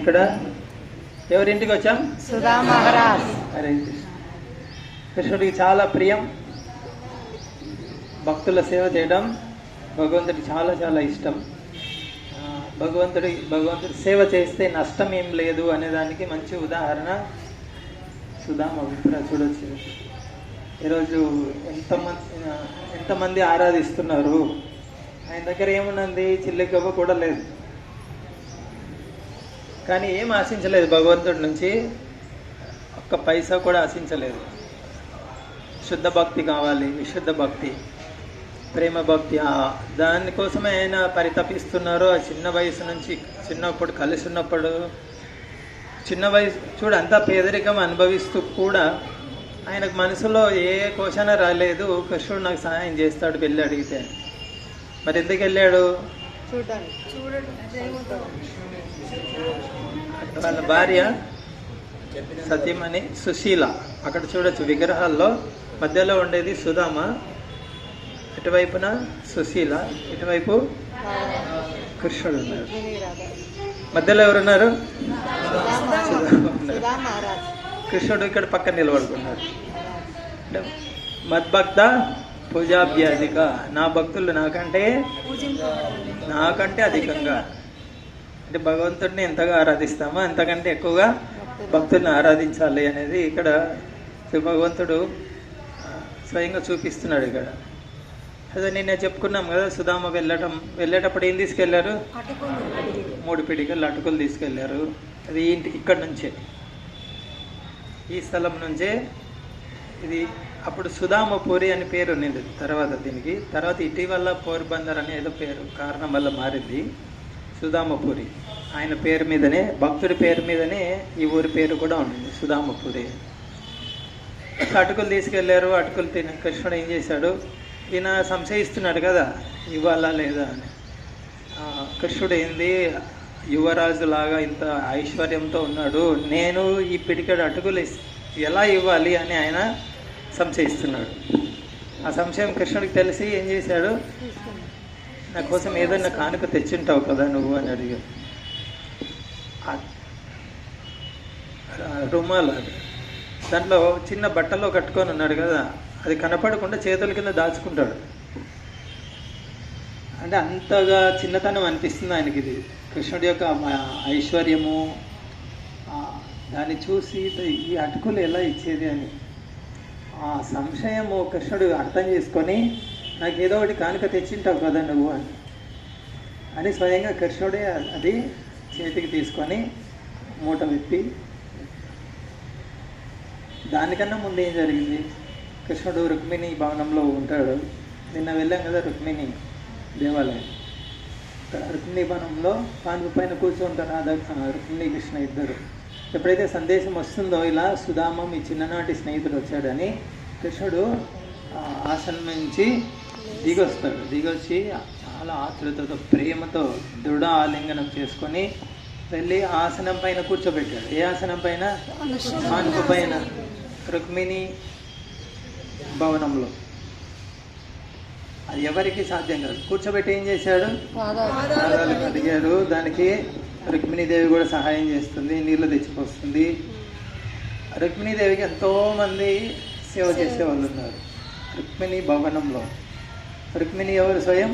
ఇక్కడ ఎవరింటికి వచ్చాం? సుధా మహారాజ్. హరే కృష్ణ. కృష్ణుడికి చాలా ప్రియం. భక్తుల సేవ చేయడం భగవంతుడికి చాలా చాలా ఇష్టం. భగవంతుడి సేవ చేస్తే నష్టం ఏం లేదు అనేదానికి మంచి ఉదాహరణ సుధామ విప్ర. చూడొచ్చు ఈరోజు ఎంతమంది ఆరాధిస్తున్నారు. ఆయన దగ్గర ఏమున్నది? చిల్లిగవ్వ కూడా లేదు. కానీ ఏం ఆశించలేదు భగవంతుడి నుంచి, ఒక్క పైసా కూడా ఆశించలేదు. శుద్ధ భక్తి కావాలి, విశుద్ధ భక్తి, ప్రేమ భక్తి. దానికోసమే ఆయన పరితపిస్తున్నారు. ఆ చిన్న వయసు నుంచి, చిన్నప్పుడు కలిసి ఉన్నప్పుడు, చిన్న వయసు చూడు అంతా పేదరికం అనుభవిస్తూ కూడా ఆయనకు మనసులో ఏ కోశాన రాలేదు, కృష్ణుడు నాకు సహాయం చేస్తాడు వెళ్ళి అడిగితే. మరి ఎందుకు వెళ్ళాడు? వాళ్ళ భార్య సత్యమణి సుశీల. అక్కడ చూడొచ్చు విగ్రహాల్లో మధ్యలో ఉండేది సుధామ, ఇటువైపున సుశీల, ఇటువైపు కృష్ణుడు ఉన్నారు. మధ్యలో ఎవరున్నారు? కృష్ణుడు ఇక్కడ పక్కన నిలబడుకున్నాడు. మద్భక్త పూజాభ్యాధిక, నా భక్తులు నాకంటే అధికంగా, అంటే భగవంతుడిని ఎంతగా ఆరాధిస్తామో అంతకంటే ఎక్కువగా భక్తుల్ని ఆరాధించాలి అనేది ఇక్కడ భగవంతుడు స్వయంగా చూపిస్తున్నాడు. ఇక్కడ అదే నిన్న చెప్పుకున్నాం కదా, సుధామ వెళ్ళేటప్పుడు ఏం తీసుకెళ్లారు? 3 పిడికలు అటుకులు తీసుకెళ్లారు. అది ఇక్కడ నుంచే, ఈ స్థలం నుంచే. ఇది అప్పుడు సుధామపురి అని పేరు ఉన్నది. తర్వాత ఇటీవల పోర్బందర్ అనే ఏదో పేరు కారణం వల్ల మారింది. సుధామపురి ఆయన పేరు మీదనే, భక్తుడి పేరు మీదనే ఈ ఊరి పేరు కూడా ఉంది, సుధామపురి. అటుకులు తీసుకెళ్లారు. అటుకులు తిన కృష్ణుడు ఏం చేశాడు? ఈయన సంశయిస్తున్నాడు కదా, ఇవ్వాలా లేదా అని. కృష్ణుడు ఏంది, యువరాజు లాగా ఇంత ఐశ్వర్యంతో ఉన్నాడు, నేను ఈ పిడికెడు అటుకులు ఎలా ఇవ్వాలి అని ఆయన సంశయిస్తున్నాడు. ఆ సంశయం కృష్ణుడికి తెలిసి ఏం చేశాడు? నా కోసం ఏదన్నా కానుక తెచ్చింటావు కదా నువ్వు అని అడిగాడు. రుమాల్, అది దాంట్లో చిన్న బట్టలో కట్టుకొని ఉన్నాడు కదా, అది కనపడకుండా చేతుల కింద దాచుకుంటాడు. అంటే అంతగా చిన్నతనం అనిపిస్తుంది ఆయనకి. ఇది కృష్ణుడి యొక్క ఐశ్వర్యము, దాన్ని చూసి ఈ అటుకులు ఎలా ఇచ్చేది అని ఆ సంశయము కృష్ణుడు అర్థం చేసుకొని, నాకు ఏదో ఒకటి కానుక తెచ్చింటావు కదా నువ్వు అని స్వయంగా కృష్ణుడే అది చేతికి తీసుకొని మూట విప్పి. దానికన్నా ముందు ఏం జరిగింది? కృష్ణుడు రుక్మిణి భవనంలో ఉంటాడు. నిన్న వెళ్ళాం కదా రుక్మిణి దేవాలయం. రుక్మిణి భవనంలో పాన్పు పైన కూర్చుంటారు రుక్మిణి కృష్ణ ఇద్దరు. ఎప్పుడైతే సందేశం వస్తుందో ఇలా సుధామ మీ చిన్ననాటి స్నేహితుడు వచ్చాడని, కృష్ణుడు ఆసనం నుంచి దిగొచ్చి చాలా ఆతృతతో ప్రేమతో దృఢ ఆలింగనం చేసుకొని వెళ్ళి ఆసనం పైన కూర్చోబెట్టాడు. ఏ ఆసనం పైన? పాన్పు పైన, రుక్మిణి భవనంలో. అది ఎవరికి సాధ్యం కాదు. కూర్చోబెట్టి ఏం చేశాడు? పాదాలు కడిగాడు. దానికి రుక్మిణీదేవి కూడా సహాయం చేస్తుంది, నీళ్లు తెచ్చిపోస్తుంది. రుక్మిణీదేవికి ఎంతోమంది సేవ చేసే వాళ్ళు ఉన్నారు రుక్మిణి భవనంలో. రుక్మిణి ఎవరు? స్వయం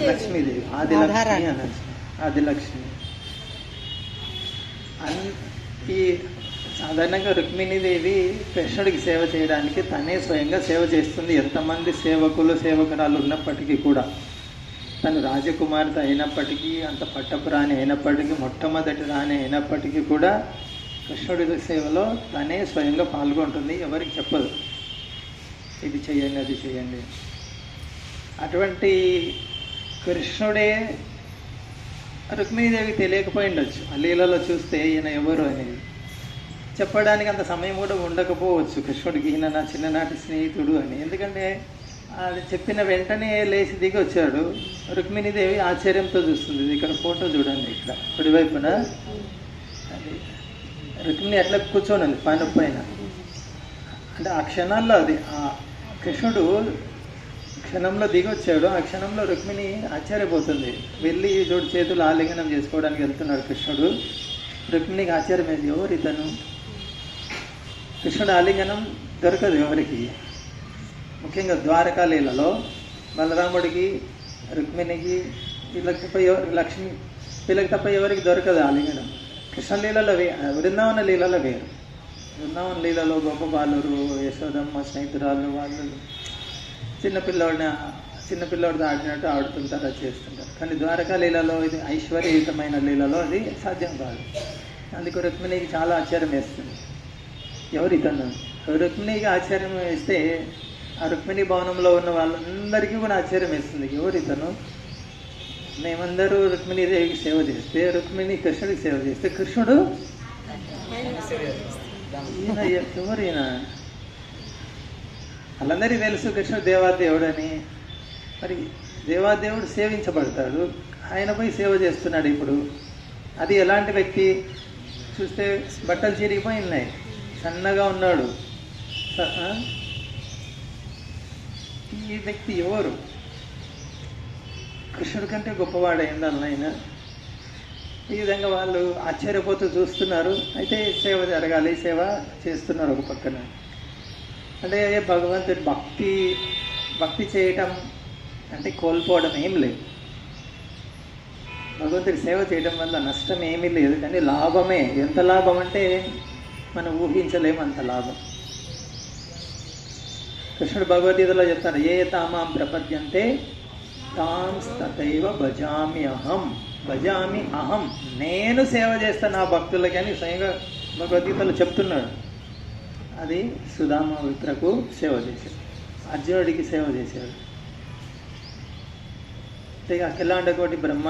లక్ష్మీదేవి, ఆదిలక్ష్మి అనొచ్చు. ఆదిలక్ష్మి ఈ సాధారణంగా రుక్మిణీదేవి కృష్ణుడికి సేవ చేయడానికి తనే స్వయంగా సేవ చేస్తుంది. ఎంతమంది సేవకురాలు ఉన్నప్పటికీ కూడా, తను రాజకుమార్తె అయినప్పటికీ, అంత పట్టపు రాణి అయినప్పటికీ, మొట్టమొదటి రాణి అయినప్పటికీ కూడా కృష్ణుడి సేవలో తనే స్వయంగా పాల్గొంటుంది. ఎవరికి చెప్పదు ఇది చెయ్యండి అది చెయ్యండి. అటువంటి కృష్ణుడే రుక్మిణీదేవికి తెలియకపోయిండొచ్చు. ఆ లీలలో చూస్తే ఈయన ఎవరు అనేది చెప్పడానికి అంత సమయం కూడా ఉండకపోవచ్చు కృష్ణుడికి, ఈయన నా చిన్ననాటి స్నేహితుడు అని. ఎందుకంటే అది చెప్పిన వెంటనే లేచి దిగి వచ్చాడు. రుక్మిణీదేవి ఆశ్చర్యంతో చూస్తుంది. ఇక్కడ ఫోటో చూడండి, ఇక్కడ కుడివైపున అది రుక్మిణి ఎట్లా కూర్చొని ఉంది పైన. అంటే ఆ క్షణాల్లో అది కృష్ణుడు క్షణంలో దిగొచ్చాడు. ఆ క్షణంలో రుక్మిణి ఆశ్చర్యపోతుంది. వెళ్ళి జోడు చేతులు ఆలింగనం చేసుకోవడానికి వెళ్తున్నాడు కృష్ణుడు. రుక్మిణికి ఆశ్చర్యమైంది, ఎవరు ఇతను? కృష్ణుడు ఆలింగనం దొరకదు ఎవరికి. ముఖ్యంగా ద్వారకా లీలలో బలరాముడికి, రుక్మిణికి, వీళ్ళకి తప్ప లక్ష్మి, వీళ్ళకి తప్ప ఎవరికి దొరకదు ఆలింగనం. కృష్ణలీలలో బృందావన లీలలో వేరు. బృందావన లీలలో గోపబాలురు, యశోదమ్మ స్నేహితురాలు, వాళ్ళు చిన్నపిల్లోడితో ఆడినట్టు ఆడుతుంటారు, అది చేస్తుంటారు. కానీ ద్వారకా లీలలో, ఇది ఐశ్వర్యయుతమైన లీలలో అది సాధ్యం కాదు. అందుకు రుక్మిణికి చాలా ఆశ్చర్యం వేస్తుంది, ఎవరు ఇతను? రుక్మిణికి ఆశ్చర్యం వేస్తే ఆ రుక్మిణి భవనంలో ఉన్న వాళ్ళందరికీ కూడా ఆశ్చర్యం వేస్తుంది, ఎవరు ఇతను? మేమందరూ రుక్మిణీదేవికి సేవ చేస్తే, రుక్మిణి కృష్ణుడికి సేవ చేస్తే, కృష్ణుడు ఈయన ఎవరు ఈయన? వాళ్ళందరికీ తెలుసు కృష్ణుడు దేవాదేవుడని. మరి దేవాదేవుడు సేవించబడతాడు, ఆయన పోయి సేవ చేస్తున్నాడు. ఇప్పుడు అది ఎలాంటి వ్యక్తి? చూస్తే బట్టలు చిరిగిపోయి ఉన్నాయి, సన్నగా ఉన్నాడు. ఈ వ్యక్తి ఎవరు? కృష్ణుడి కంటే గొప్పవాడైంది ఆయన. ఈ విధంగా వాళ్ళు ఆశ్చర్యపోతూ చూస్తున్నారు. అయితే సేవ జరగాలి, సేవ చేస్తున్నారు ఒక పక్కన. అంటే భగవంతుడి భక్తి చేయటం అంటే కోల్పోవడం ఏం లేదు. భగవంతుడి సేవ చేయడం వల్ల నష్టం ఏమీ లేదు, కానీ లాభమే. ఎంత లాభం అంటే మనం ఊహించలేము అంత లాభం. కృష్ణుడు భగవద్గీతలో చెప్తాడు, ఏ తామాం ప్రపద్యంతే తాం తథైవ భజామి అహం. నేను సేవ చేస్తాను నా భక్తులకి అని స్వయంగా భగవద్గీతలో చెప్తున్నాడు. అది సుధామ విప్రకు సేవ చేశాడు, అర్జునుడికి సేవ చేశాడు. అంతేగా అఖిలాండ కోటి బ్రహ్మ